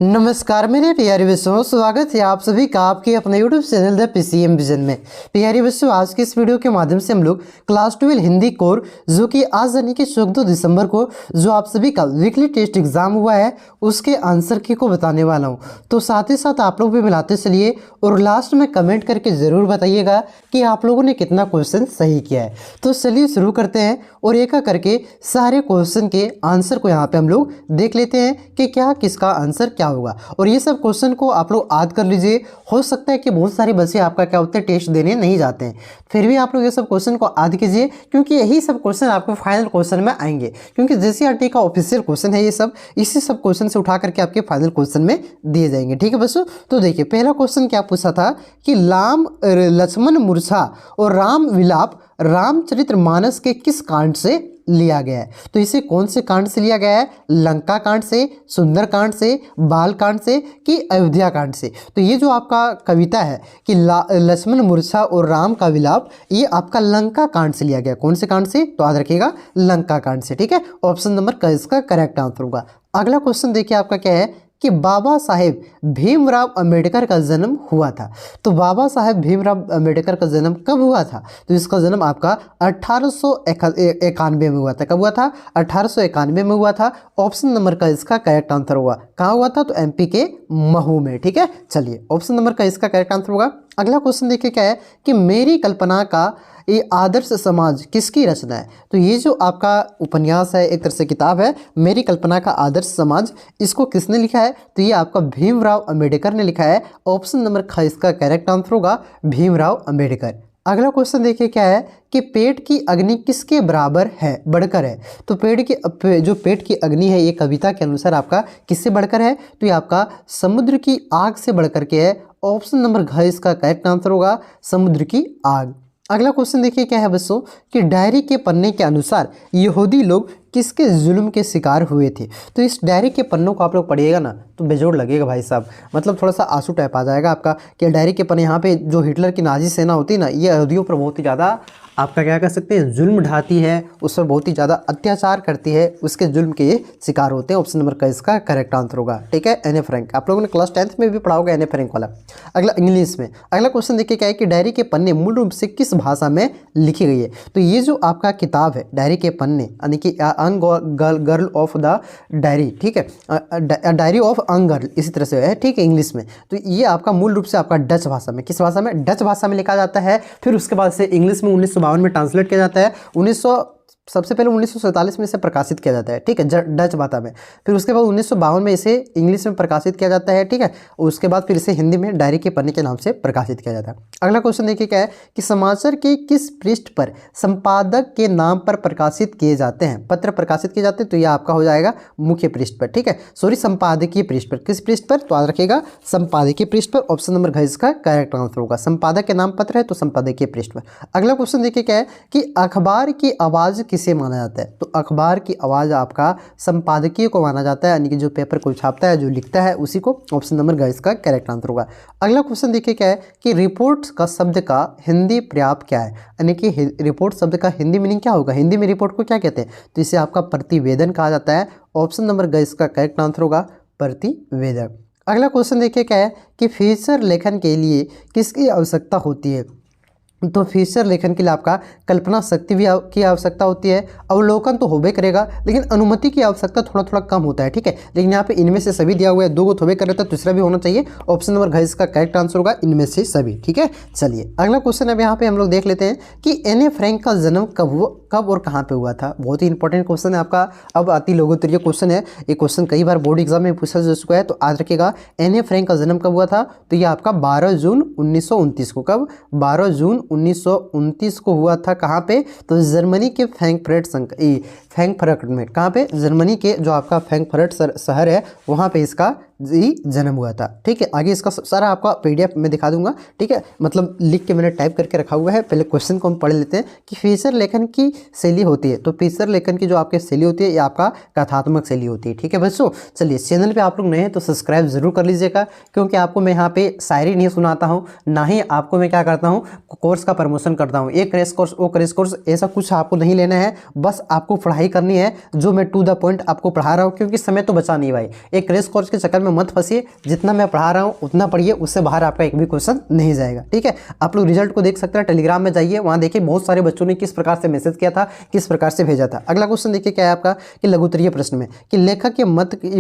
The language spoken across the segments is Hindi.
नमस्कार मेरे प्यारे बच्चों, स्वागत है आप सभी का आपके अपने YouTube channel the PCM vision में। प्यारे बच्चों, आज के इस वीडियो के माध्यम से हम लोग क्लास 12 हिंदी कोर जो कि आज यानी कि 14 दिसंबर को जो आप सभी का वीकली टेस्ट एग्जाम हुआ है उसके आंसर की को बताने वाला हूं। तो साथ ही साथ आप लोग भी मिलाते चलिए और लास्ट में कमेंट करके ज़रूर बताइएगा कि आप लोगों ने कितना क्वेश्चन सही किया है। तो चलिए शुरू करते हैं और एक करके सारे क्वेश्चन के आंसर को यहाँ पे हम लोग देख लेते हैं कि क्या किसका आंसर क्या होगा। और ये सब क्वेश्चन को आप लोग याद कर लीजिए। हो सकता है कि बहुत सारे बच्चे आपका क्या होते हैं टेस्ट देने नहीं जाते हैं, फिर भी आप लोग ये सब क्वेश्चन को याद कीजिए क्योंकि यही सब क्वेश्चन आपको फाइनल क्वेश्चन में आएंगे। क्योंकि जेसीईआरटी का ऑफिशियल क्वेश्चन है ये सब, इसी सब क्वेश्चन से उठा करके आपके फाइनल क्वेश्चन में दिए जाएंगे। ठीक है बच्चों, तो देखिए पहला क्वेश्चन क्या पूछा था कि लाम लक्ष्मण मूर्छा और राम विलाप रामचरितमानस के किस कांड से लिया गया है। तो इसे कौन से कांड से लिया गया है? लंका कांड से, सुंदर कांड से, बाल कांड से कि अयोध्या कांड से। तो ये जो आपका कविता है कि लक्ष्मण मूर्छा और राम का विलाप, ये आपका लंका कांड से लिया गया। कौन से कांड से? तो याद रखिएगा लंका कांड से। ठीक है, ऑप्शन नंबर का इसका करेक्ट आंसर होगा। अगला क्वेश्चन देखिए आपका क्या है कि बाबा साहेब भीमराव अंबेडकर का जन्म हुआ था। तो बाबा साहेब भीमराव अंबेडकर का जन्म कब हुआ था? तो इसका जन्म आपका 1891 में हुआ था। कब हुआ था? 1891 में हुआ था। ऑप्शन नंबर का इसका करेक्ट आंसर होगा। कहाँ हुआ था? तो एमपी के महू में। ठीक है, चलिए ऑप्शन नंबर का इसका करेक्ट आंसर होगा। अगला क्वेश्चन देखिए क्या है कि मेरी कल्पना का ये आदर्श समाज किसकी रचना है। तो ये जो आपका उपन्यास है, एक तरह से किताब है, मेरी कल्पना का आदर्श समाज, इसको किसने लिखा है? तो ये आपका भीमराव अंबेडकर ने लिखा है। ऑप्शन नंबर ख इसका करेक्ट आंसर होगा भीमराव अंबेडकर। अगला क्वेश्चन देखिए क्या है कि पेट की अग्नि किसके बराबर है, बढ़कर है। तो पेट की अग्नि है, ये कविता के अनुसार आपका किससे बढ़कर है? तो ये आपका समुद्र की आग से बढ़कर के है। ऑप्शन नंबर घ इसका करेक्ट आंसर होगा समुद्र की आग। अगला क्वेश्चन देखिए क्या है बच्चों कि डायरी के पन्ने के अनुसार यहूदी लोग किसके जुल्म के शिकार हुए थे। तो इस डायरी के पन्नों को आप लोग पढ़िएगा ना तो बेजोड़ लगेगा भाई साहब, मतलब थोड़ा सा आंसू टाइप आ जाएगा आपका कि डायरी के पन्ने, यहाँ पे जो हिटलर की नाजी सेना होती है ना, ये यहूदियों पर बहुत ही ज़्यादा आपका क्या कह सकते हैं जुल्म ढाती है, उस पर बहुत ही ज़्यादा अत्याचार करती है, उसके जुल्म के ये शिकार होते हैं। ऑप्शन नंबर का इसका करेक्ट आंसर होगा। ठीक है, एने फ्रैंक, आप लोगों ने क्लास 10th में भी पढ़ा होगा एने फ्रैंक वाला। अगला इंग्लिश में अगला क्वेश्चन देखिए क्या है कि डायरी के पन्ने मूल रूप से किस भाषा में लिखी गई है। तो ये जो आपका किताब है डायरी के पन्ने यानी कि गर्ल ऑफ द डायरी, ठीक है, डायरी ऑफ अंग गर्ल इसी तरह से है, ठीक है, इंग्लिश में। तो ये आपका मूल रूप से आपका डच भाषा में, किस भाषा में? डच भाषा में लिखा जाता है। फिर उसके बाद से इंग्लिश में 1952 में ट्रांसलेट किया जाता है। सबसे पहले 1947 में इसे प्रकाशित किया जाता है, ठीक है, डच भाषा में। फिर उसके बाद 1952 में इसे इंग्लिश में प्रकाशित किया जाता है, ठीक है। उसके बाद फिर इसे हिंदी में डायरी के पन्ने के नाम से प्रकाशित किया जाता है। अगला क्वेश्चन देखिए क्या है कि समाचार के किस पृष्ठ पर संपादक के नाम पर प्रकाशित किए जाते हैं, पत्र प्रकाशित किए जाते हैं। तो यह आपका हो जाएगा मुख्य पृष्ठ पर, ठीक है, सॉरी संपादकीय पृष्ठ पर। किस पृष्ठ पर? तो याद रखिएगा संपादकीय पृष्ठ पर। ऑप्शन नंबर घ इसका करेक्ट आंसर होगा। संपादक के नाम पत्र है तो संपादकीय पृष्ठ पर। अगला क्वेश्चन देखिए क्या है कि अखबार की आवाज़ किसे माना जाता है। तो अखबार की आवाज़ आपका संपादकीय को माना जाता है, यानी कि जो पेपर को छापता है, जो लिखता है, उसी को। ऑप्शन नंबर ग इसका करेक्ट आंसर होगा। अगला क्वेश्चन देखिए क्या है कि रिपोर्ट का शब्द का हिंदी पर्याप्त क्या है, यानी कि रिपोर्ट शब्द का हिंदी मीनिंग क्या होगा, हिंदी में रिपोर्ट को क्या कहते हैं? तो इसे आपका प्रतिवेदन कहा जाता है। ऑप्शन नंबर ग इसका करेक्ट आंसर होगा प्रतिवेदन। अगला क्वेश्चन देखिए क्या है कि फीचर लेखन के लिए किसकी आवश्यकता होती है। तो फीचर लेखन के लिए आपका कल्पना शक्ति भी की आवश्यकता होती है, अवलोकन तो होबे करेगा, लेकिन अनुमति की आवश्यकता थोड़ा थोड़ा कम होता है, ठीक है। लेकिन यहाँ पे इनमें से सभी दिया हुआ है, दो को होबे कर रहे, तीसरा भी होना चाहिए। ऑप्शन नंबर घ इसका करेक्ट आंसर होगा इनमें से सभी, ठीक है। चलिए अगला क्वेश्चन अब यहाँ पे हम लोग देख लेते हैं कि एने फ्रैंक का जन्म कब और कहाँ पे हुआ था। बहुत ही इंपॉर्टेंट क्वेश्चन है आपका, अब आती लोगों तो ये क्वेश्चन है, ये क्वेश्चन कई बार बोर्ड एग्जाम में पूछा जा चुका है। तो याद रखिएगा एने फ्रैंक का जन्म कब हुआ था। तो ये आपका 12 जून 1929 को, कब? 12 जून 1929 को हुआ था। कहाँ पे? तो जर्मनी के फ्रैंकफर्ट में। कहाँ पे? जर्मनी के जो आपका फ्रैंकफर्ट शहर है वहाँ पे इसका जन्म हुआ था, ठीक है। आगे इसका सारा आपका PDF में दिखा दूंगा, ठीक है, मतलब लिख के मैंने टाइप करके रखा हुआ है। पहले क्वेश्चन को हम पढ़ लेते हैं कि फीचर लेखन की शैली होती है। तो फीचर लेखन की जो आपकी शैली होती है ये आपका कथात्मक शैली होती है, ठीक है बच्चों। चलिए चैनल पे आप लोग नए हैं तो सब्सक्राइब जरूर कर लीजिएगा, क्योंकि आपको मैं यहाँ पे शायरी नहीं सुनाता हूँ, ना ही आपको मैं क्या करता हूँ कोर्स कोर्स का प्रमोशन करता हूँ, ये क्रैश कोर्स वो क्रैश कोर्स, ऐसा कुछ आपको नहीं लेना है। बस आपको पढ़ाई करनी है जो मैं टू द पॉइंट आपको पढ़ा रहा हूँ, क्योंकि समय तो बचा नहीं भाई। एक क्रैश कोर्स के चक्कर में मत फंसिए, जितना मैं पढ़ा रहा हूँ उतना पढ़िए, उससे बाहर आपका एक भी क्वेश्चन नहीं जाएगा। ठीक है, आप लोग रिजल्ट को देख सकते हैं, टेलीग्राम में जाइए, वहाँ देखिए बहुत सारे बच्चों ने किस प्रकार से मैसेज किया था, किस प्रकार से भेजा था। अगला क्वेश्चन देखिए क्या है आपका कि लघुत्तरीय प्रश्न में कि लेखक के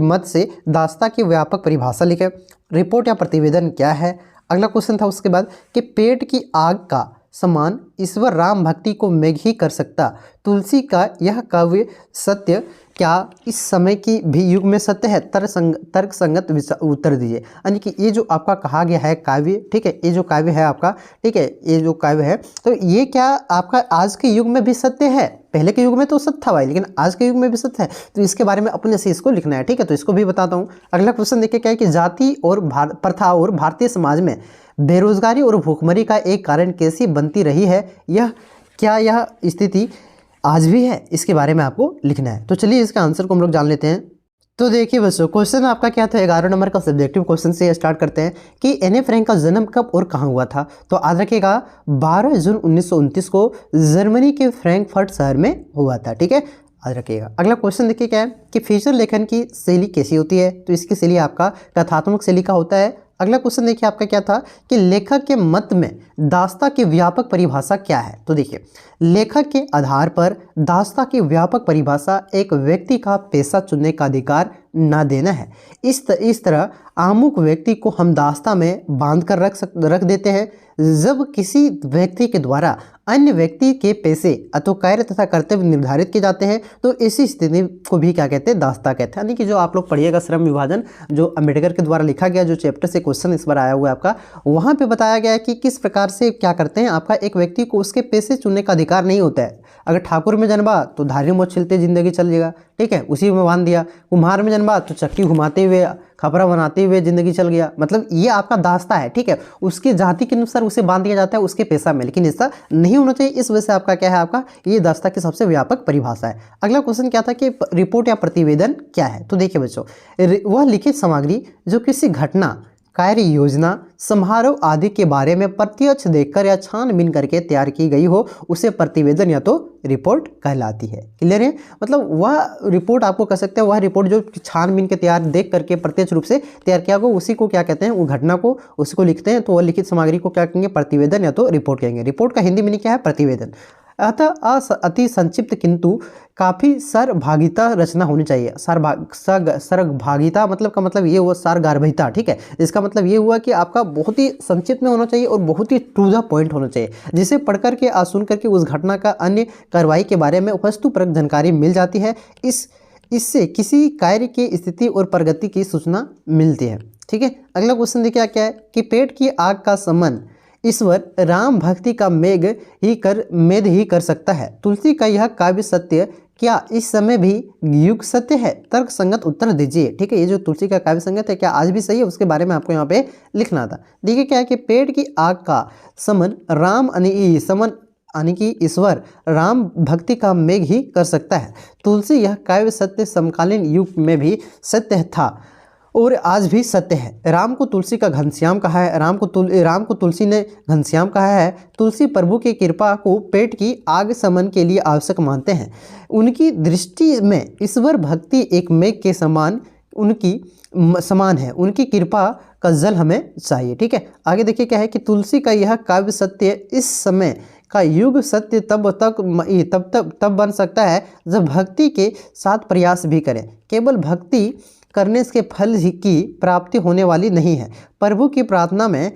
मत से दास्ता की व्यापक परिभाषा लिखे, रिपोर्ट या प्रतिवेदन क्या है। अगला क्वेश्चन था उसके बाद कि पेट की आग का समान ईश्वर राम भक्ति को मेघ ही कर सकता, तुलसी का यह काव्य सत्य क्या इस समय की भी युग में सत्य है, तर्क संगत उत्तर दीजिए। यानी कि ये जो आपका कहा गया है काव्य, ठीक है, ये जो काव्य है आपका, ठीक है, ये जो काव्य है तो ये क्या आपका आज के युग में भी सत्य है। पहले के युग में तो सत्य था भाई, लेकिन आज के युग में भी सत्य है, तो इसके बारे में अपने से इसको लिखना है। ठीक है, तो इसको भी बताता हूँ। अगला क्वेश्चन देखिए क्या है कि जाति और प्रथा और भारतीय समाज में बेरोजगारी और भूखमरी का एक कारण कैसी बनती रही है, यह स्थिति आज भी है, इसके बारे में आपको लिखना है। तो चलिए इसका आंसर को हम लोग जान लेते हैं। तो देखिए बच्चों, क्वेश्चन आपका क्या था, 11 नंबर का सब्जेक्टिव क्वेश्चन से स्टार्ट करते हैं कि एने फ्रैंक का जन्म कब और कहाँ हुआ था। तो याद रखिएगा 12 जून 1929 को जर्मनी के फ्रैंकफर्ट शहर में हुआ था। ठीक है, याद रखिएगा। अगला क्वेश्चन देखिए क्या है कि फीचर लेखन की शैली कैसी होती है। तो इसकी शैली आपका कथात्मक शैली का होता है। अगला क्वेश्चन देखिए आपका क्या था कि लेखक के मत में दास्ता की व्यापक परिभाषा क्या है। तो देखिए लेखक के आधार पर दास्ता की व्यापक परिभाषा एक व्यक्ति का पेशा चुनने का अधिकार न देना है। इस तरह आमुक व्यक्ति को हम दास्ता में बांध कर रख देते हैं। जब किसी व्यक्ति के द्वारा अन्य व्यक्ति के पेशे अथवा कार्य तथा कर्तव्य निर्धारित किए जाते हैं तो इसी स्थिति को भी क्या कहते हैं, दास्ता कहते हैं। यानी कि जो आप लोग पढ़िएगा श्रम विभाजन, जो अम्बेडकर के द्वारा लिखा गया जो चैप्टर से क्वेश्चन इस बार आया हुआ है आपका, वहाँ पे बताया गया है कि किस प्रकार से क्या करते हैं, आपका एक व्यक्ति को उसके पेशे चुनने का अधिकार नहीं होता है। अगर ठाकुर में जन्मा तो धारी मोछ छिलते जिंदगी चल जाएगा, ठीक है, उसी में बांध दिया। कुम्हार में जन्मा तो चक्की घुमाते हुए खपरा बनाते हुए जिंदगी चल गया। मतलब ये आपका दास्ता है, ठीक है, उसके जाति के अनुसार उसे बांध दिया जाता है उसके पेशा में, लेकिन ऐसा नहीं होना चाहिए। इस वजह से आपका क्या है, आपका ये दास्ता की सबसे व्यापक परिभाषा है। अगला क्वेश्चन क्या था कि रिपोर्ट या प्रतिवेदन क्या है। तो देखिए बच्चों, वह लिखित सामग्री जो किसी घटना, कार्य योजना, समारोह आदि के बारे में प्रत्यक्ष देखकर या छानबीन करके तैयार की गई हो उसे प्रतिवेदन या तो रिपोर्ट कहलाती है। क्लियर है, मतलब वह रिपोर्ट आपको कह सकते हैं, वह रिपोर्ट जो छानबीन के तैयार देख करके प्रत्यक्ष रूप से तैयार किया गया उसी को क्या कहते हैं, वो घटना को उसी को लिखते हैं। तो वह लिखित सामग्री को क्या कहेंगे, प्रतिवेदन या तो रिपोर्ट कहेंगे। रिपोर्ट का हिंदी मीनिंग क्या है, प्रतिवेदन। अतः अति संक्षिप्त किंतु काफ़ी सरभागिता रचना होनी चाहिए। सरभागिता मतलब का मतलब ये हुआ सारगार्भिता, ठीक है, इसका मतलब ये हुआ कि आपका बहुत ही संक्षिप्त में होना चाहिए और बहुत ही टू द पॉइंट होना चाहिए, जिसे पढ़ करके सुन करके उस घटना का अन्य कार्रवाई के बारे में वस्तुपरक जानकारी मिल जाती है। इससे किसी कार्य की स्थिति और प्रगति की सूचना मिलती है। ठीक है, अगला क्वेश्चन देखिए क्या है कि पेट की आग का समन ईश्वर राम भक्ति का मेघ ही कर सकता है, तुलसी का यह काव्य सत्य क्या इस समय भी युग सत्य है, तर्क संगत उत्तर दीजिए। ठीक है, ये जो तुलसी का काव्य संगत है क्या आज भी सही है, उसके बारे में आपको यहाँ पे लिखना था। देखिए क्या है कि पेट की आग का समन यानी कि ईश्वर राम भक्ति का मेघ ही कर सकता है, तुलसी यह काव्य सत्य समकालीन युग में भी सत्य था और आज भी सत्य है। राम को तुलसी का घनश्याम कहा है, राम को तुलसी ने घनश्याम कहा है। तुलसी प्रभु की कृपा को पेट की आग समन के लिए आवश्यक मानते हैं। उनकी दृष्टि में ईश्वर भक्ति एक मेघ के समान है, उनकी कृपा का जल हमें चाहिए। ठीक है, आगे देखिए क्या है कि तुलसी का यह काव्य सत्य इस समय का युग सत्य तब बन सकता है जब भक्ति के साथ प्रयास भी करें। केवल भक्ति करने के फल की प्राप्ति होने वाली नहीं है। प्रभु की प्रार्थना में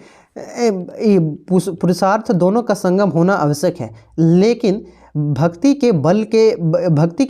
पुरुषार्थ दोनों का संगम होना आवश्यक है, लेकिन भक्ति के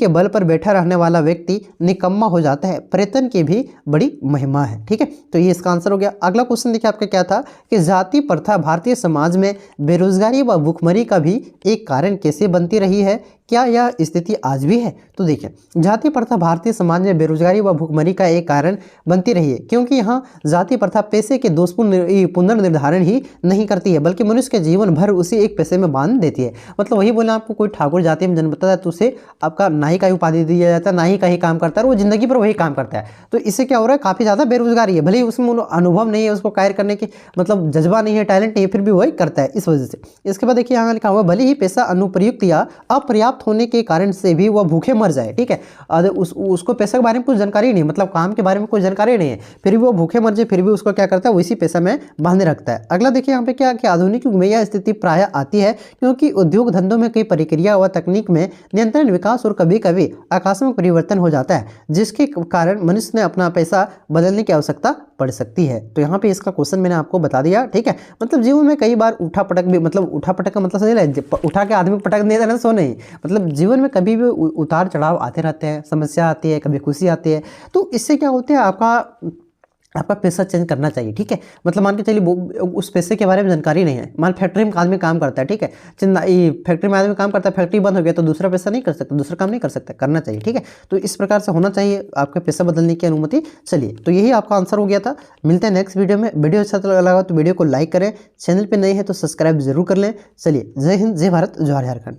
बल पर बैठा रहने वाला व्यक्ति निकम्मा हो जाता है। प्रयत्न की भी बड़ी महिमा है। ठीक है, तो ये इसका आंसर हो गया। अगला क्वेश्चन देखिए आपका क्या था कि जाति प्रथा भारतीय समाज में बेरोजगारी व भूखमरी का भी एक कारण कैसे बनती रही है, क्या यह स्थिति आज भी है? तो देखिए, जाति प्रथा भारतीय समाज में बेरोजगारी व भुखमरी का एक कारण बनती रही है, क्योंकि यहाँ जाति प्रथा पैसे के दोषपूर्ण पुनर्निर्धारण ही नहीं करती है, बल्कि मनुष्य के जीवन भर उसी एक पैसे में बांध देती है। मतलब वही बोले, आपको कोई ठाकुर जाति में जन्म होता है तो उसे आपका नाई का उपाधि दिया जाता है, नाई का ही काम करता है, वो जिंदगी भर वही काम करता है। तो इससे क्या हो रहा है, काफी ज्यादा बेरोजगारी है, भले ही उसमें अनुभव नहीं है, उसको कार्य करने की मतलब जज्बा नहीं है, टैलेंट नहीं है, फिर भी वही करता है इस वजह से। इसके बाद देखिए यहाँ लिखा हुआ, भले ही पैसा अनुपयुक्त या अपर्याप्त होने के कारण से भी वह भूखे मर जाए, ठीक है, उसको पैसे के बारे में कुछ जानकारी नहीं, मतलब काम के बारे में कुछ जानकारी नहीं है, फिर भी वो भूखे मर जाए, फिर भी उसको क्या करता है, वैसी पैसा में बांधे रखता है। अगला देखिए यहाँ पे क्या कि आधुनिक युग में यह स्थिति प्राय आती है, क्योंकि उद्योग धंधों में कई प्रक्रिया व तकनीक में नियंत्रण विकास और कभी कभी आकस्मिक परिवर्तन हो जाता है, जिसके कारण मनुष्य ने अपना पैसा बदलने की आवश्यकता पड़ सकती है। तो यहाँ पे इसका क्वेश्चन मैंने आपको बता दिया, ठीक है। मतलब जीवन में कई बार उठा पटक भी, मतलब उठा पटक का मतलब समझ ले, उठा के आदमी पटक नहीं देना, सो नहीं, मतलब जीवन में कभी भी उतार चढ़ाव आते रहते हैं, समस्या आती है, कभी खुशी आती है, तो इससे क्या होता है, आपका पैसा चेंज करना चाहिए, ठीक है। मतलब मान के चलिए उस पैसे के बारे में जानकारी नहीं है, मान फैक्ट्री में आदमी काम करता है, ठीक है, फैक्ट्री में आदमी काम करता है, फैक्ट्री बंद हो गया तो दूसरा पैसा नहीं कर सकता, दूसरा काम नहीं कर सकता, करना चाहिए, ठीक है। तो इस प्रकार से होना चाहिए आपके पैसा बदलने की अनुमति। चलिए, तो यही आपका आंसर हो गया था। मिलते हैं नेक्स्ट वीडियो में। वीडियो अच्छा लगा तो वीडियो को लाइक करें, चैनल पर नए हैं तो सब्सक्राइब जरूर कर लें। चलिए, जय हिंद, जय भारत, जय झारखंड।